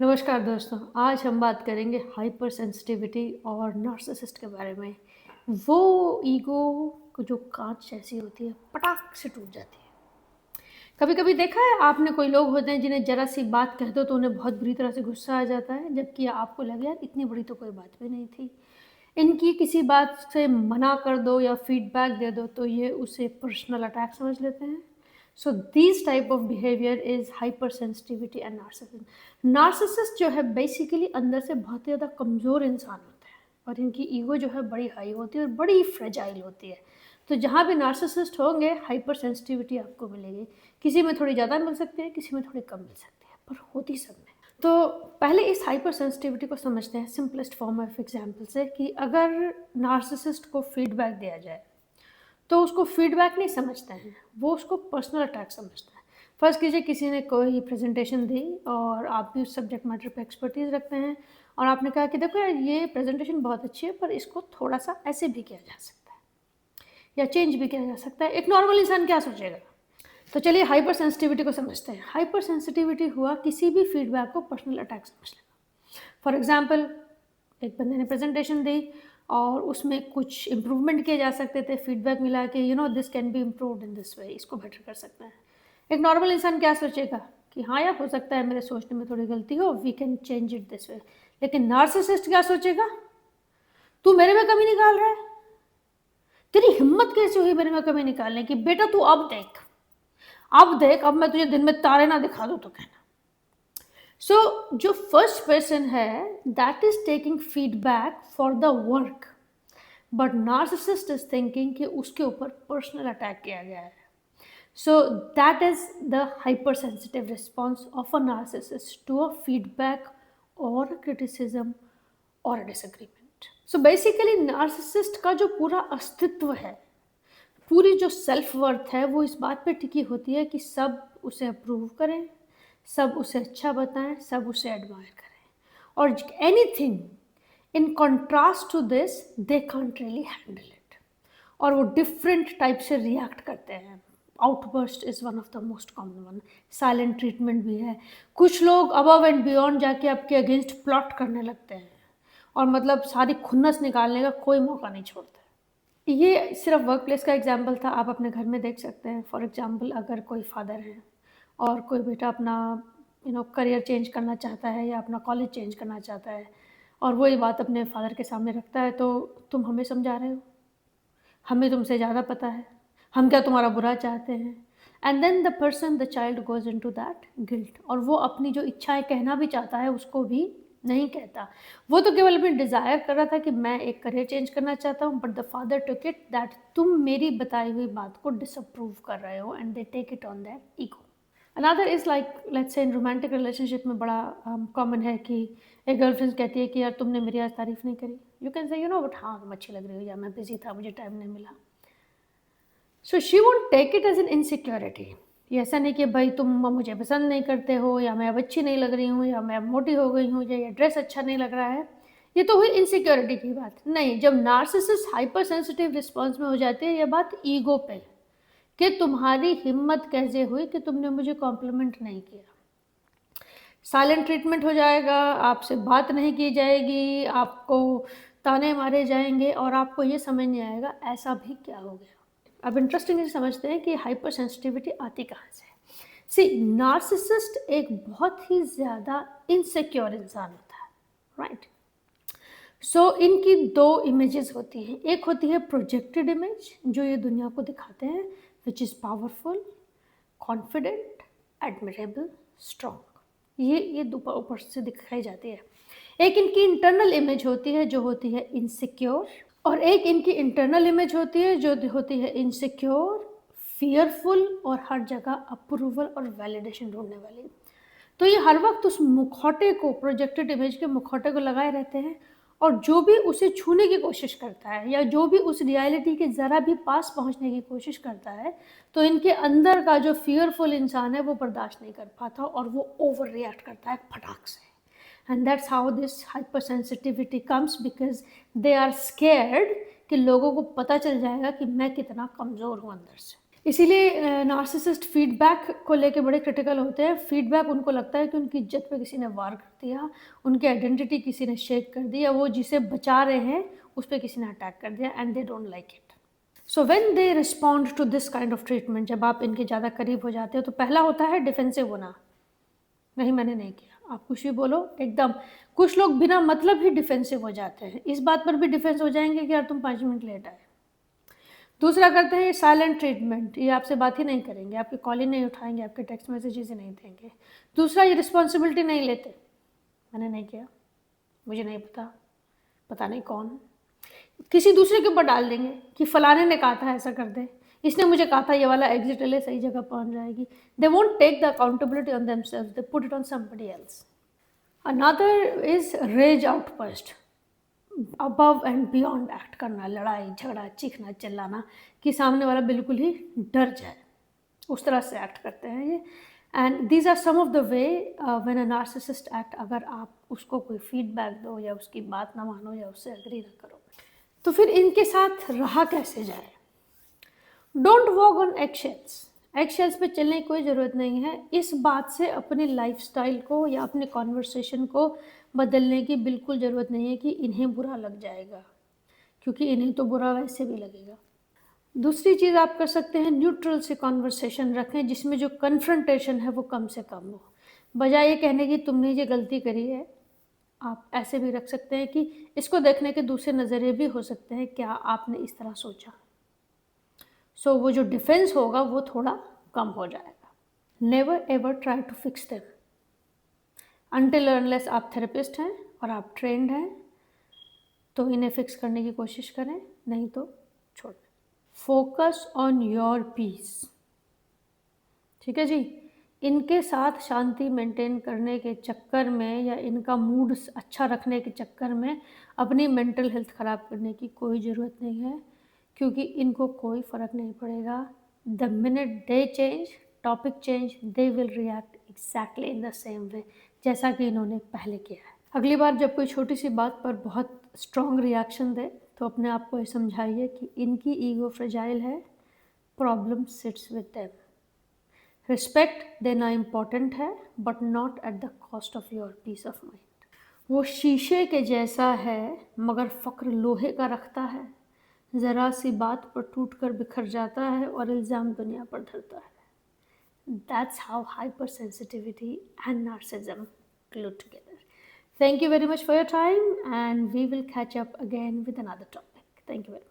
नमस्कार दोस्तों, आज हम बात करेंगे हाइपर सेंसिटिविटी और नार्सिसिस्ट के बारे में। वो ईगो को जो कांच जैसी होती है, पटाख से टूट जाती है। कभी-कभी देखा है आपने, कोई लोग होते हैं जिन्हें ज़रा सी बात कह दो तो उन्हें बहुत बुरी तरह से गुस्सा आ जाता है, जबकि आपको लगे यार इतनी बड़ी तो कोई बात भी नहीं थी। इनकी किसी बात से मना कर दो या फीडबैक दे दो तो ये उसे पर्सनल अटैक समझ लेते हैं। So this type of behaviour is hyper sensitivity and narcissism. Narcissist जो है बेसिकली अंदर से बहुत ज़्यादा कमज़ोर इंसान होते हैं और इनकी ईगो जो है बड़ी हाई होती है और बड़ी फ्रेजाइल होती है। तो जहाँ भी नार्सिसिस्ट होंगे हाइपर सेंसिटिविटी आपको मिलेगी। किसी में थोड़ी ज़्यादा मिल सकती है, किसी में थोड़ी कम मिल सकती है, पर होती सब में। तो पहले इस हाइपर सेंसिटिविटी को समझते हैं सिंपलेस्ट फॉर्म ऑफ एग्जांपल से, कि अगर नार्सिसिस्ट को फीडबैक दिया जाए तो उसको फीडबैक नहीं समझते हैं, वो उसको पर्सनल अटैक समझते हैं। फर्स्ट कीजिए, किसी ने कोई प्रेजेंटेशन दी और आप भी उस सब्जेक्ट मैटर पे एक्सपर्टीज़ रखते हैं और आपने कहा कि देखो यार ये प्रेजेंटेशन बहुत अच्छी है पर इसको थोड़ा सा ऐसे भी किया जा सकता है या चेंज भी किया जा सकता है। एक नॉर्मल इंसान क्या सोचेगा? तो चलिए हाइपर सेंसिटिविटी को समझते हैं। हाइपर सेंसिटिविटी हुआ किसी भी फीडबैक को पर्सनल अटैक समझ लेना। फॉर एग्जाम्पल, एक बंदे ने प्रेजेंटेशन दी और उसमें कुछ इम्प्रूवमेंट किए जा सकते थे, फीडबैक मिला कि you know this can be improved in this way, इसको बेटर कर सकते हैं। एक नॉर्मल इंसान क्या सोचेगा कि हाँ यार हो सकता है मेरे सोचने में थोड़ी गलती हो, we can change it this way. लेकिन नार्सिसिस्ट क्या सोचेगा? तू मेरे में कमी निकाल रहा है, तेरी हिम्मत कैसे हुई मेरे में कमी निकालने की? बेटा तू अब देख, अब देख, अब मैं तुझे दिन में तारे ना दिखा दूं तो कहना। सो जो फर्स्ट पर्सन है that is taking feedback for the work, but narcissist is thinking कि उसके ऊपर पर्सनल अटैक किया गया है। So that is the hyper sensitive response of a narcissist to a feedback और क्रिटिसिज्म और डिसएग्रीमेंट। सो बेसिकली नार्सिसिस्ट का जो पूरा अस्तित्व है, पूरी जो सेल्फ वर्थ है, वो इस बात पे टिकी होती है कि सब उसे अप्रूव करें, सब उसे अच्छा बताएं, सब उसे एडमायर करें। और anything in contrast to this they can't really handle it, और वो डिफरेंट टाइप से रिएक्ट करते हैं। Outburst is one of the most common one. Silent treatment भी है। कुछ लोग अबव एंड बियॉन्ड जाके आपके अगेंस्ट प्लॉट करने लगते हैं और मतलब सारी खुन्नस निकालने का कोई मौका नहीं छोड़ते। ये सिर्फ वर्क प्लेस का एग्जाम्पल था, आप अपने घर में देख सकते हैं। फॉर एग्जाम्पल, अगर कोई फादर है और कोई बेटा अपना करियर चेंज करना चाहता है या अपना कॉलेज चेंज करना चाहता है और वही बात अपने फादर के सामने रखता है, तो तुम हमें समझा रहे हो, हमें तुमसे ज़्यादा पता है, हम क्या तुम्हारा बुरा चाहते हैं? And then the person, the child goes into that guilt, और वो अपनी जो इच्छाएं कहना भी चाहता है उसको भी नहीं कहता। वो तो केवल अपनी डिज़ायर कर रहा था कि मैं एक करियर चेंज करना चाहता हूँ, but the father took it that तुम मेरी बताई हुई बात को डिसअप्रूव कर रहे हो, and they take it on that ego. Another is like, let's say in romantic relationship में बड़ा कॉमन है कि एक गर्लफ्रेंड कहती है कि यार तुमने मेरी आज तारीफ़ नहीं करी। You can say you know but हाँ तुम अच्छी लग रही हो, या मैं बिजी था मुझे टाइम नहीं मिला। So she won't take it as an insecurity. ये ऐसा नहीं कि भाई तुम मुझे पसंद नहीं करते हो, या मैं अब अच्छी नहीं लग रही हूँ, या मैं अब मोटी हो गई हूँ, या ये ड्रेस अच्छा नहीं लग रहा है। ये तो हुई इनसिक्योरिटी की बात। नहीं, जब नार्सिसिस्ट हाइपर सेंसिटिव रिस्पॉन्स में हो जाती है ये बात ईगो पे, कि तुम्हारी हिम्मत कैसे हुई कि तुमने मुझे कॉम्प्लीमेंट नहीं किया। साइलेंट ट्रीटमेंट हो जाएगा, आपसे बात नहीं की जाएगी, आपको ताने मारे जाएंगे और आपको ये समझ नहीं आएगा ऐसा भी क्या हो गया। अब इंटरेस्टिंगली समझते हैं कि हाइपर सेंसिटिविटी आती कहाँ से। सी, नार्सिसिस्ट एक बहुत ही ज़्यादा इनसिक्योर इंसान होता है, राइट? सो इनकी दो इमेजेस होती हैं। एक होती है प्रोजेक्टेड इमेज, जो ये दुनिया को दिखाते हैं, which is powerful, confident, admirable, strong. ये दो ऊपर से दिखाई जाती है। एक इनकी इंटरनल इमेज होती है जो होती है इनसिक्योर, और एक इनकी इंटरनल इमेज होती है जो होती है इनसिक्योर, फियरफुल और हर जगह अप्रूवल और वैलिडेशन ढूंढने वाली। तो ये हर वक्त उस मुखौटे को, प्रोजेक्टेड इमेज के मुखौटे को लगाए रहते हैं, और जो भी उसे छूने की कोशिश करता है या जो भी उस रियलिटी के ज़रा भी पास पहुंचने की कोशिश करता है, तो इनके अंदर का जो फियरफुल इंसान है वो बर्दाश्त नहीं कर पाता और वो ओवर रिएक्ट करता है फटाक से। And that's how this hyper sensitivity comes, because they are scared कि लोगों को पता चल जाएगा कि मैं कितना कमज़ोर हूँ अंदर से। इसीलिए नार्सिसिस्ट फीडबैक को लेके बड़े क्रिटिकल होते हैं। फीडबैक उनको लगता है कि उनकी इज्जत पे किसी ने वार कर दिया, उनकी आइडेंटिटी किसी ने शेक कर दी, या वो जिसे बचा रहे हैं उस पे किसी ने अटैक कर दिया, and they don't like it. So when they respond to this kind of treatment, जब आप इनके ज़्यादा करीब हो जाते हो, तो पहला होता है डिफेंसिव होना। नहीं, मैंने नहीं किया, आप कुछ भी बोलो एकदम। कुछ लोग बिना मतलब ही डिफेंसिव हो जाते हैं, इस बात पर भी डिफेंस हो जाएंगे कि यार तुम 5 मिनट लेट आए। दूसरा करते हैं साइलेंट ट्रीटमेंट, ये आपसे बात ही नहीं करेंगे, आपकी कॉल ही नहीं उठाएंगे, आपके टेक्स्ट मैसेजेस ही नहीं देंगे। दूसरा, ये रिस्पॉन्सिबिलिटी नहीं लेते, मैंने नहीं किया, मुझे नहीं पता, पता नहीं कौन, किसी दूसरे के ऊपर डाल देंगे कि फलाने ने कहा था ऐसा कर दे, इसने मुझे कहा था ये वाला एग्जिट ले, सही जगह पहुंच जाएगी। They won't take the accountability on themselves, they put it on somebody else. Another is rage outburst, above and beyond act करना, लड़ाई झगड़ा चीखना चिल्लाना कि सामने वाला बिल्कुल ही डर जाए, उस तरह से एक्ट करते हैं ये। And these are some of the way when a narcissist act. अगर आप उसको कोई फीडबैक दो या उसकी बात ना मानो या उससे एग्री ना करो, तो फिर इनके साथ रहा कैसे जाए? Don't walk on eggshells, eggshells पे चलने की कोई ज़रूरत नहीं है। इस बात से अपने लाइफस्टाइल को या अपने कॉन्वर्सेशन को बदलने की बिल्कुल ज़रूरत नहीं है कि इन्हें बुरा लग जाएगा, क्योंकि इन्हें तो बुरा वैसे भी लगेगा। दूसरी चीज़ आप कर सकते हैं, न्यूट्रल से कॉन्वर्सेशन रखें जिसमें जो कन्फ्रंटेशन है वो कम से कम हो। बजाय ये कहने की तुमने ये गलती करी है, आप ऐसे भी रख सकते हैं कि इसको देखने के दूसरे नज़रिए भी हो सकते हैं, क्या आपने इस तरह सोचा। सो वो जो डिफेंस होगा वो थोड़ा कम हो जाएगा। Never ever try to fix them until unless आप थेरेपिस्ट हैं और आप ट्रेंड हैं, तो इन्हें फिक्स करने की कोशिश करें, नहीं तो छोड़ दें। फोकस ऑन योर पीस, ठीक है जी। इनके साथ शांति मेंटेन करने के चक्कर में या इनका मूड अच्छा रखने के चक्कर में अपनी मेंटल हेल्थ ख़राब करने की कोई ज़रूरत नहीं है, क्योंकि इनको कोई फ़र्क नहीं पड़ेगा। The minute they change, topic change, they will react exactly in the same way जैसा कि इन्होंने पहले किया है। अगली बार जब कोई छोटी सी बात पर बहुत स्ट्रॉन्ग रिएक्शन दे, तो अपने आप को ये समझाइए कि इनकी ईगो फ्रेजाइल है, problem sits with them. Respect देना इम्पॉर्टेंट है, but not at the cost of your peace of mind. वो शीशे के जैसा है मगर फ़क्र लोहे का रखता है, ज़रा सी बात पर टूट कर बिखर जाता है और इल्ज़ाम दुनिया पर धरता है। That's how hypersensitivity and narcissism glue together. Thank you very much for your time, and we will catch up again with another topic. Thank you very much.